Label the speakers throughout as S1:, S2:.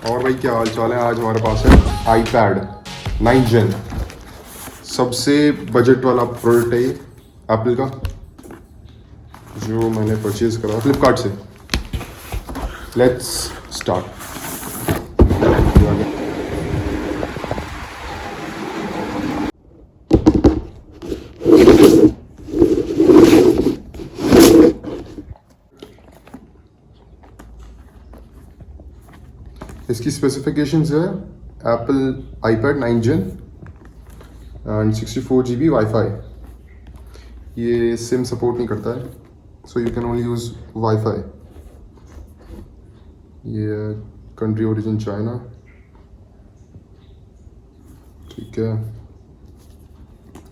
S1: और भाई क्या हाल चाल है। आज हमारे पास है iPad 9 Gen, सबसे बजट वाला प्रोडक्ट है ये एप्पल का, जो मैंने परचेज करा फ्लिपकार्ट से। Let's start. इसकी स्पेसिफिकेशंस है Apple iPad 9 Gen and 64 GB wifi. ये सिम सपोर्ट नहीं करता है, so you can only use wifi. ये कंट्री ओरिजिन चाइना, ठीक है।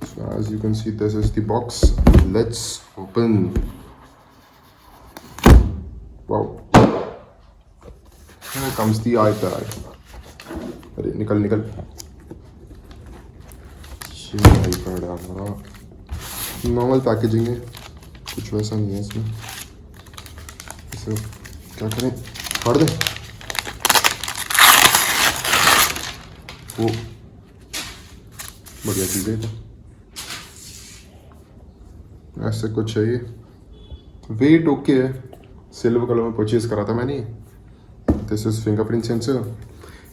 S1: So as you can see this is the box. Let's open. Wow, here comes the iPad। अरे निकल निकल। ये iPad है हमारा, नॉर्मल पैकेजिंग है, कुछ वैसा नहीं है इसमें। इसे क्या करें, फाड़ दें। वो बढ़िया चीज़ है, ऐसे कुछ चाहिए। वेट ओके है, सिल्वर कलर में परचेज करा था मैंने। This is fingerprint sensor.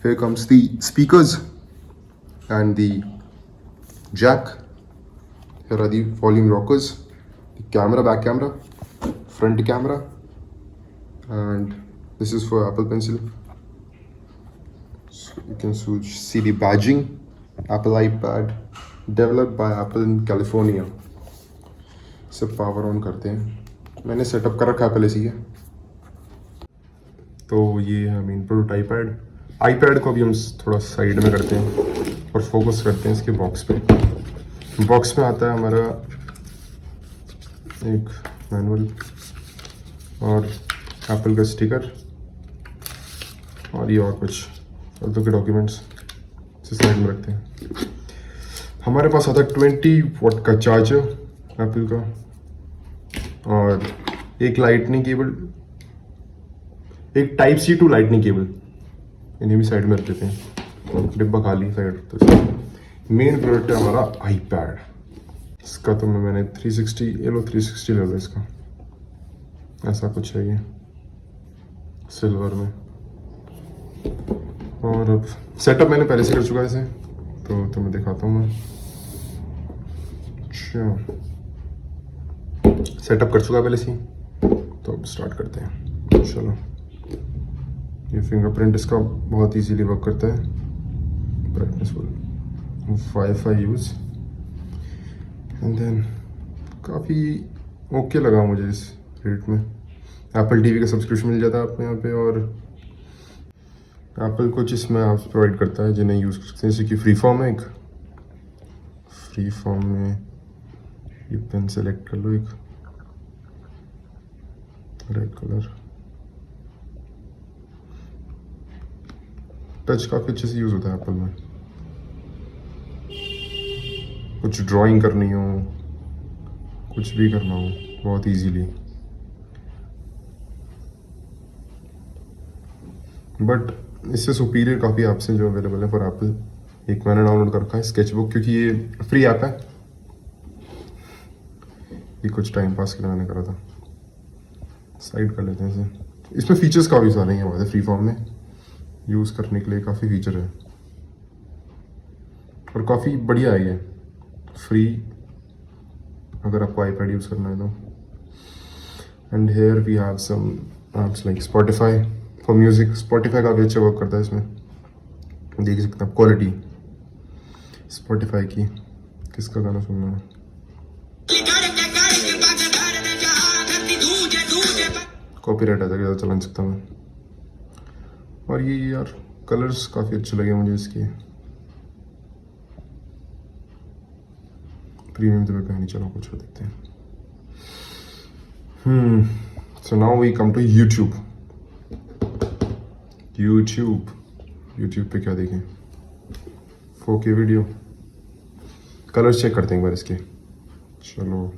S1: Here comes the speakers and the jack. Here are the volume rockers, the camera, back camera, front camera, and this is for Apple Pencil. So you can see the badging, Apple iPad, developed by Apple in California. सब power on करते हैं, मैंने setup कर रखा है पहले से ही। तो ये है मेन प्रोडक्ट iPad को अभी हम थोड़ा साइड में करते हैं और फोकस करते हैं इसके बॉक्स पे। बॉक्स में आता है हमारा एक मैनुअल और एप्पल का स्टिकर और ये और कुछ फालतू के डॉक्यूमेंट्स से साइड में रखते हैं। हमारे पास आता है 20 वॉट का चार्जर एप्पल का और एक लाइटनिंग केबल, एक type C to lightning cable. इन्हें भी साइड में रख देते हैं, डिब्बा खाली साइड रखते हैं। मेन प्रोडक्ट है हमारा iPad। इसका तो मैंने 360 ये लो 360 ले लो इसका, ऐसा कुछ है ये सिल्वर में। और अब सेटअप मैंने पहले से कर चुका है इसे, तो तुम्हें दिखाता हूँ मैं। अच्छा, सेटअप कर चुका है पहले से ही, तो अब स्टार्ट करते हैं। चलो, ये फिंगरप्रिंट इसका बहुत इजीली वर्क करता है, ब्राइटनेसफुल, वाईफाई यूज़। एंड देन काफ़ी ओके लगा मुझे इस रेट में। एप्पल टीवी का सब्सक्रिप्शन मिल जाता है आपको यहाँ पे, और एप्पल कुछ इसमें ऐप्स प्रोवाइड करता है जिन्हें यूज़ कर सकते हैं। जैसे कि फ्री फॉर्म है, एक फ्री फॉर्म में ये पेन सेलेक्ट कर लो, एक रेड कलर। टच काफ़ी अच्छे से यूज़ होता है एप्पल में। कुछ ड्राइंग करनी हो, कुछ भी करना हो, बहुत इजीली। बट इससे सुपीरियर काफ़ी ऐप्स हैं जो अवेलेबल है फॉर एप्पल। एक मैंने डाउनलोड कर रखा है स्केचबुक, क्योंकि ये फ्री ऐप है। ये कुछ टाइम पास के लिए मैंने करा था। साइड कर लेते हैं इसे। इसमें फीचर्स काफ़ी सारे हैं हमारे फ्री फॉर्म में, यूज़ करने के लिए काफ़ी फीचर है और काफ़ी बढ़िया है ये फ्री, अगर आपको iPad यूज़ करना है तो। And here we have some apps like Spotify for music. Spotify काफ़ी अच्छा वर्क करता है इसमें, देख सकते हैं आप क्वालिटी स्पॉटिफाई की। किसका गाना सुनना है, कॉपीराइट आ जाएगा, चला नहीं सकता मैं। और ये यार कलर्स काफ़ी अच्छे लगे मुझे इसके। प्रीमियम तो मैं कहीं नहीं, चलो कुछ और देखते हैं। So now we come to YouTube. YouTube पे क्या देखें, 4K वीडियो। कलर्स चेक करते हैं एक बार इसके। चलो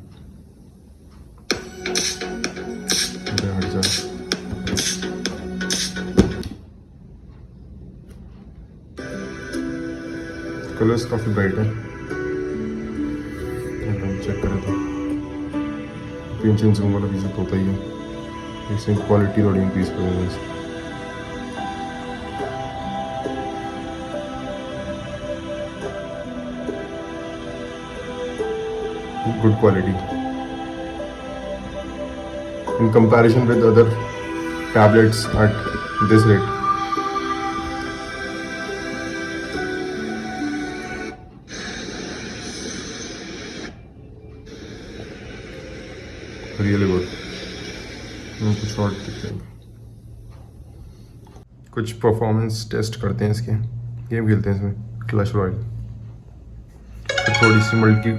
S1: हट जाए। कलर्स काफ़ी ब्राइट है। चेक करें तो पिंच एंड जूम वाला विजिट होता ही है, इसमें क्वालिटी थोड़ी इंक्रीज कर देंगे इसकी। Good quality in comparison with other tablets at this rate. Really good. कुछ और देखते हैं, कुछ परफॉर्मेंस टेस्ट करते हैं इसके, गेम खेलते हैं इसमें क्लैश रॉयल। थोड़ी सी मल्टी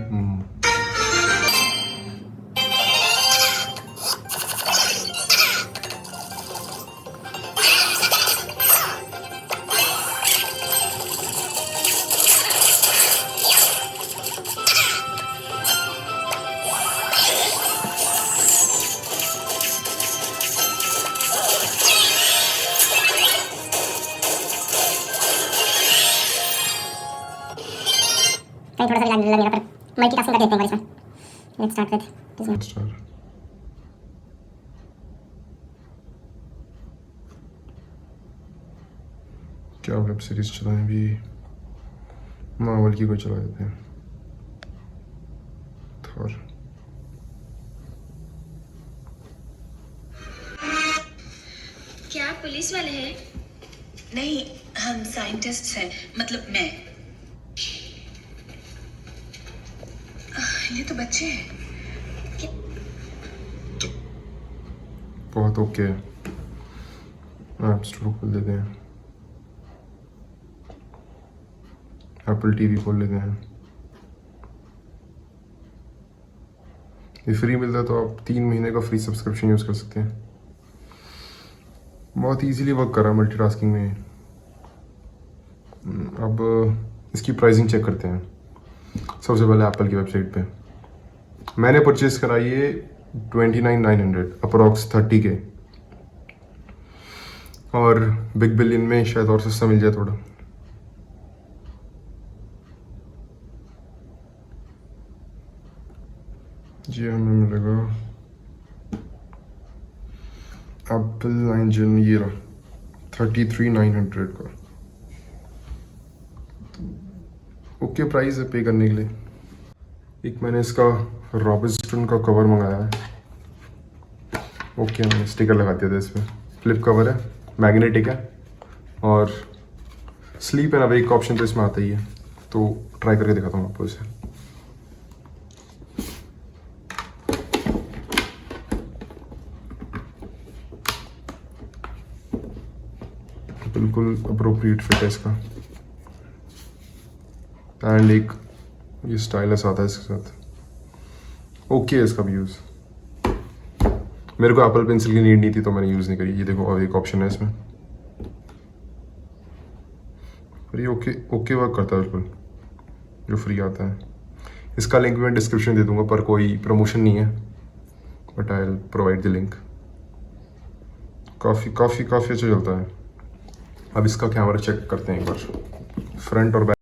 S2: कहीं थोड़ा सा लग मेरा पर मल्टीटास्किंग कर देते हैं इसमें। Let's start with this one.
S1: क्या वेब सीरीज चलाएं भी, मार्वल की कोई चला देते हैं। थोर
S3: क्या आप पुलिस वाले हैं? नहीं, हम साइंटिस्ट हैं, मतलब मैं। ये तो बच्चे हैं।
S1: बहुत ओके है। ऐप स्टोर खोल लेते हैं, एप्पल टीवी खोल लेते हैं। ये फ्री मिलता है तो आप 3 महीने का फ्री सब्सक्रिप्शन यूज़ कर सकते हैं। बहुत इजीली वर्क कर रहा है मल्टीटास्किंग में। अब इसकी प्राइसिंग चेक करते हैं। सबसे पहले एप्पल की वेबसाइट पे मैंने परचेज करा ये 29,900 अप्रॉक्स 30 के, और बिग बिलियन में शायद और सस्ता मिल जाए थोड़ा। जी हमें मिलेगा एप्पल इंजन, ये रहा 33,900 का। ओके प्राइस है पे करने के लिए। एक मैंने इसका रॉबिस्टन का कवर मंगाया है। ओके मैंने स्टिकर लगा दिया था इस पर। फ्लिप कवर है, मैग्नेटिक है, और स्लीप एंड अवेक का ऑप्शन तो इसमें आता ही है। तो ट्राई करके दिखाता हूँ आपको इसे। बिल्कुल अप्रोप्रिएट फिट है इसका, एंड एक ये स्टाइलस आता है इसके साथ। ओके है इसका भी यूज़। मेरे को एप्पल पेंसिल की नीड नहीं थी तो मैंने यूज़ नहीं करी। ये देखो अब एक ऑप्शन है इसमें, पर ये ओके वर्क करता है बिल्कुल, जो फ्री आता है। इसका लिंक मैं डिस्क्रिप्शन दे दूंगा, पर कोई प्रमोशन नहीं है, but I will provide the link. काफ़ी अच्छा चलता है। अब इसका कैमरा चेक करते हैं एक बार, फ्रंट और बैक।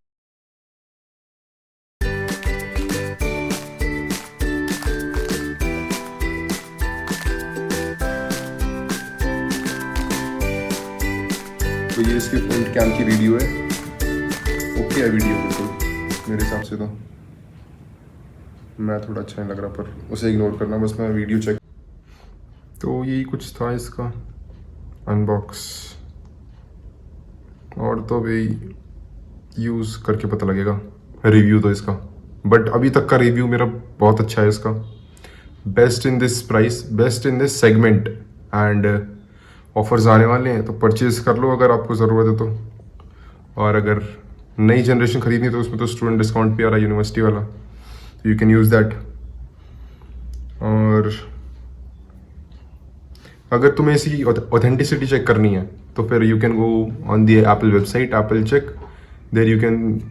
S1: तो ये इसकी फ्रंट कैम की वीडियो है। ओके है वीडियो बिल्कुल मेरे हिसाब से। तो मैं थोड़ा अच्छा नहीं लग रहा, पर उसे इग्नोर करना, बस मैं वीडियो चेक। तो यही कुछ था इसका अनबॉक्स, और तो भाई यूज़ करके पता लगेगा रिव्यू तो इसका। बट अभी तक का रिव्यू मेरा बहुत अच्छा है इसका। Best in this price, best in this segment, and offers आने वाले हैं तो परचेज कर लो अगर आपको ज़रूरत है तो। और अगर नई जनरेशन खरीदनी तो उसमें तो स्टूडेंट डिस्काउंट भी आ रहा है यूनिवर्सिटी वाला, तो यू कैन यूज़ दैट। और अगर तुम्हें इसकी ऑथेंटिसिटी चेक करनी है तो फिर you can go on the Apple website, Apple check, there you can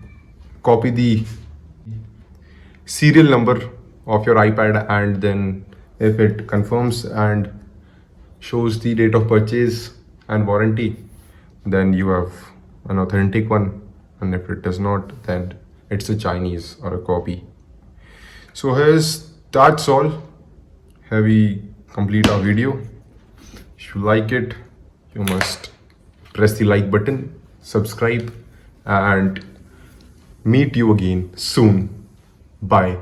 S1: copy the serial number of your iPad, and then if it confirms and shows the date of purchase and warranty, then you have an authentic one, and if it does not, then it's a Chinese or a copy. So that's all. Have we complete our video? If you like it, you must press the like button, subscribe, and meet you again soon. Bye.